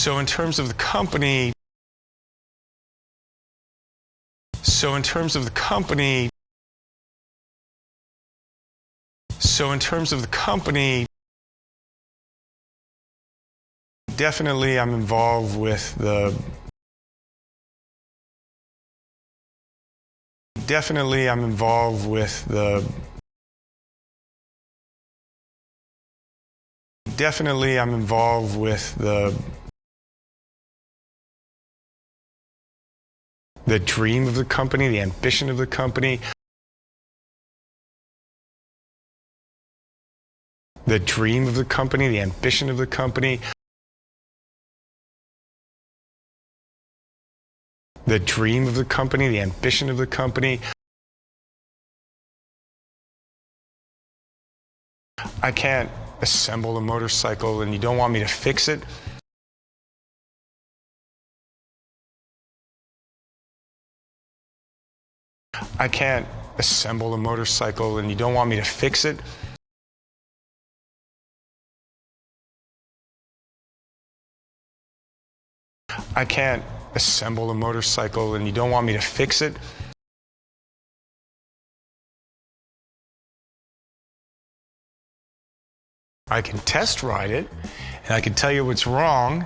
So in terms of the company, so in terms of the company, so in terms of the company, definitely I'm involved with the, definitely I'm involved with the, definitely I'm involved with the dream of the company, the ambition of the company, the dream of the company, the ambition of the company, the dream of the company, the ambition of the company. I can't assemble a motorcycle and you don't want me to fix it. I can't assemble a motorcycle and you don't want me to fix it. I can't assemble a motorcycle and you don't want me to fix it. I can test ride it and I can tell you what's wrong.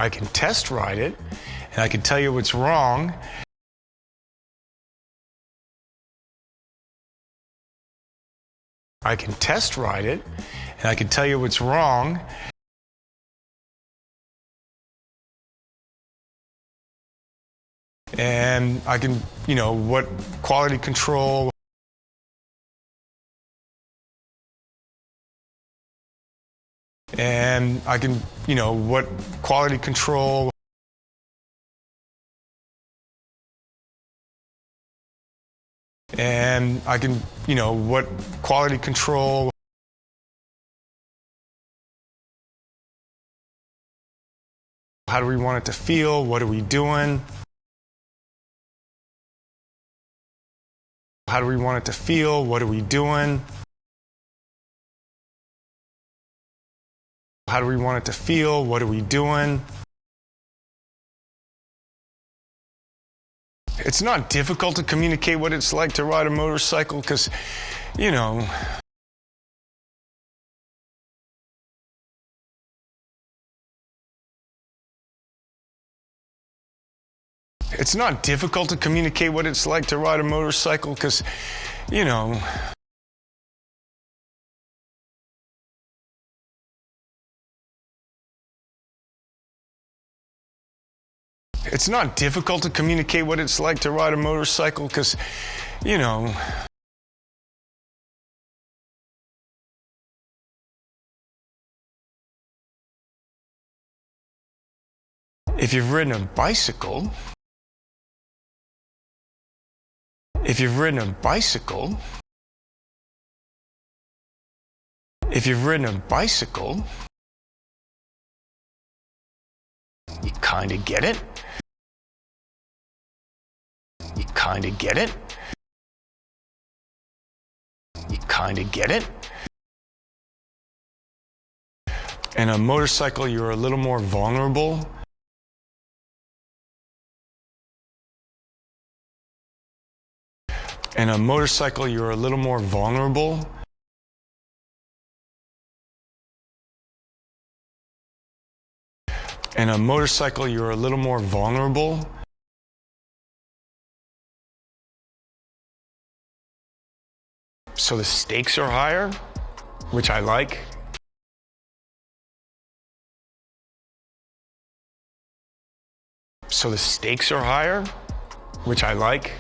I can test ride it and I can tell you what's wrong. I can test ride it and I can tell you what's wrong. And I can, what quality control. And I can, what quality control. And I can, what quality control. How do we want it to feel? What are we doing? How do we want it to feel? What are we doing? How do we want it to feel? What are we doing? It's not difficult to communicate what it's like to ride a motorcycle because, it's not difficult to communicate what it's like to ride a motorcycle because, it's not difficult to communicate what it's like to ride a motorcycle because, if you've ridden a bicycle, if you've ridden a bicycle, if you've ridden a bicycle, you kind of get it. You kind of get it. You kind of get it. And a motorcycle, you're a little more vulnerable. And a motorcycle, you're a little more vulnerable. And a motorcycle, you're a little more vulnerable. So the stakes are higher, which I like. So the stakes are higher, which I like.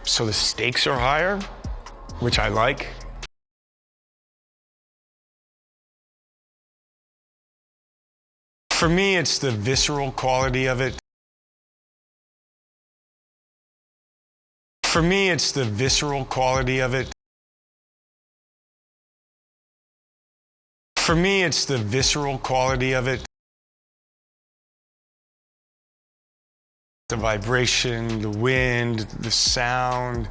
So the stakes are higher, which I like. For me, it's the visceral quality of it. For me, it's the visceral quality of it. For me, it's the visceral quality of it. The vibration, the wind, the sound.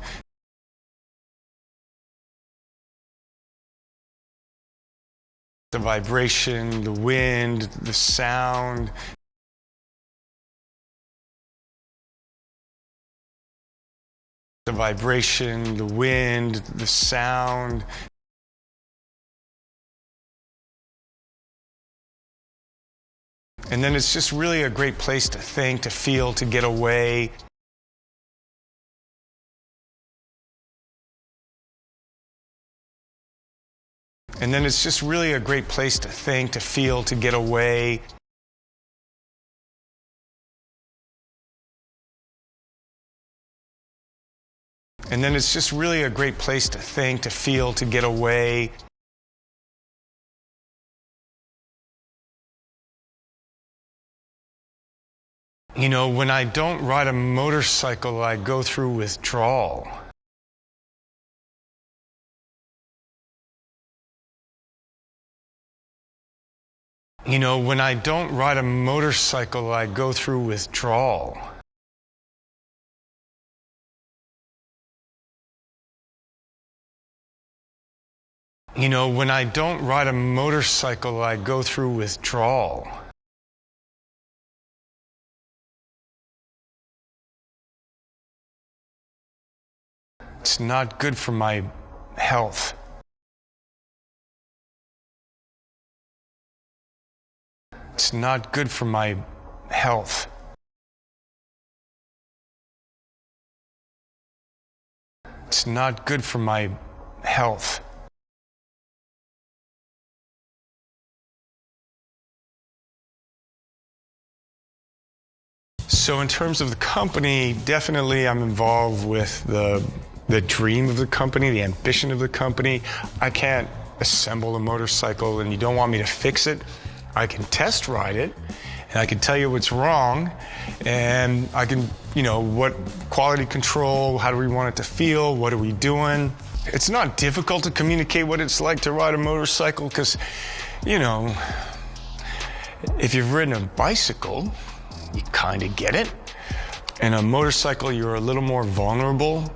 The vibration, the wind, the sound. The vibration, the wind, the sound. And then it's just really a great place to think, to feel, to get away. And then it's just really a great place to think, to feel, to get away. And then it's just really a great place to think, to feel, to get away. You know, when I don't ride a motorcycle, I go through withdrawal. You know, when I don't ride a motorcycle, I go through withdrawal. You know, when I don't ride a motorcycle, I go through withdrawal. It's not good for my health. It's not good for my health. It's not good for my health. So in terms of the company, definitely I'm involved with the dream of the company, the ambition of the company. I can't assemble a motorcycle and you don't want me to fix it. I can test ride it and I can tell you what's wrong and I can, you know, what quality control, how do we want it to feel, what are we doing? It's not difficult to communicate what it's like to ride a motorcycle because, you know, if you've ridden a bicycle, you kind of get it. And a motorcycle, you're a little more vulnerable,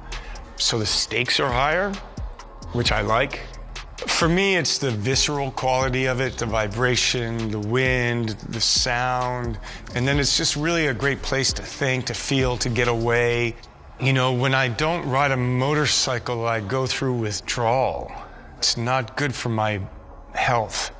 so the stakes are higher, which I like. For me, it's the visceral quality of it, the vibration, the wind, the sound. And then it's just really a great place to think, to feel, to get away. You know, when I don't ride a motorcycle, I go through withdrawal. It's not good for my health.